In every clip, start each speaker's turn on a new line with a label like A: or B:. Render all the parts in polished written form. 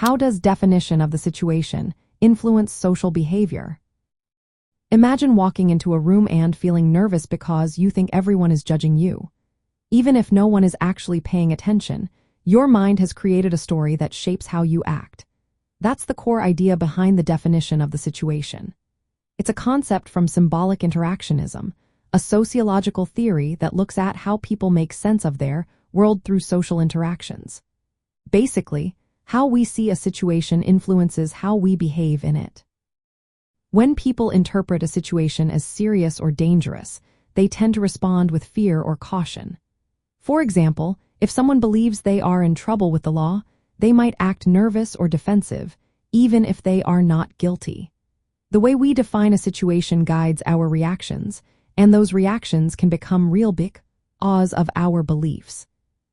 A: How does definition of the situation influence social behavior? Imagine walking into a room and feeling nervous because you think everyone is judging you. Even if no one is actually paying attention, your mind has created a story that shapes how you act. That's the core idea behind the definition of the situation. It's a concept from Symbolic Interactionism, a sociological theory that looks at how people make sense of their world through social interactions. Basically, how we see a situation influences how we behave in it. When people interpret a situation as serious or dangerous, they tend to respond with fear or caution. For example, if someone believes they are in trouble with the law, they might act nervous or defensive, even if they are not guilty. The way we define a situation guides our reactions, and those reactions can become real because of our beliefs.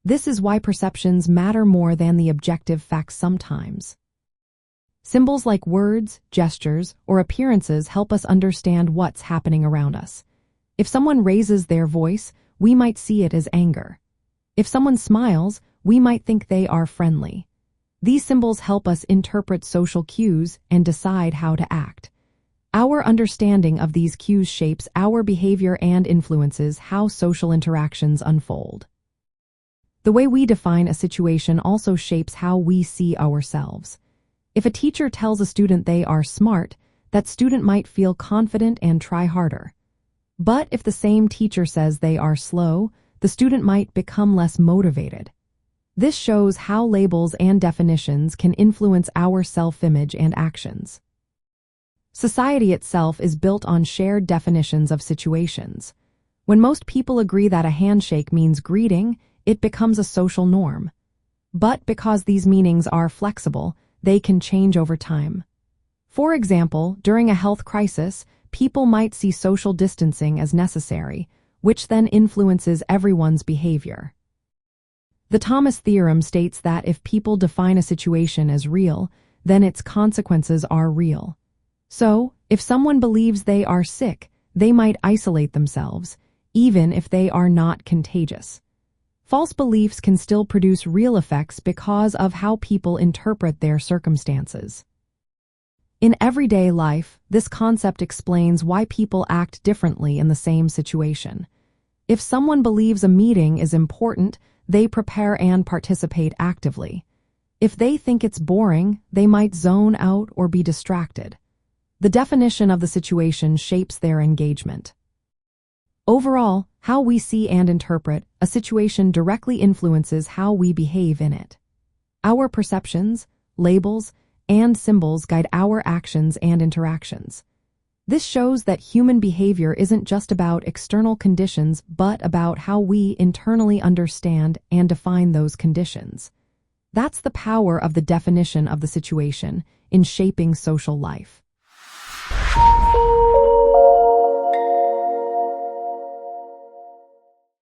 A: This is why perceptions matter more than the objective facts sometimes. Symbols like words, gestures, or appearances help us understand what's happening around us. If someone raises their voice, we might see it as anger. If someone smiles, we might think they are friendly. These symbols help us interpret social cues and decide how to act. Our understanding of these cues shapes our behavior and influences how social interactions unfold. The way we define a situation also shapes how we see ourselves. If a teacher tells a student they are smart, that student might feel confident and try harder. But if the same teacher says they are slow, the student might become less motivated. This shows how labels and definitions can influence our self-image and actions. Society itself is built on shared definitions of situations. When most people agree that a handshake means greeting, it becomes a social norm. But because these meanings are flexible, they can change over time. For example, during a health crisis, people might see social distancing as necessary, which then influences everyone's behavior. The Thomas theorem states that if people define a situation as real, then its consequences are real. So, if someone believes they are sick, they might isolate themselves, even if they are not contagious. False beliefs can still produce real effects because of how people interpret their circumstances. In everyday life, this concept explains why people act differently in the same situation. If someone believes a meeting is important, they prepare and participate actively. If they think it's boring, they might zone out or be distracted. The definition of the situation shapes their engagement. Overall, how we see and interpret a situation directly influences how we behave in it. Our perceptions, labels, and symbols guide our actions and interactions. This shows that human behavior isn't just about external conditions, but about how we internally understand and define those conditions. That's the power of the definition of the situation in shaping social life.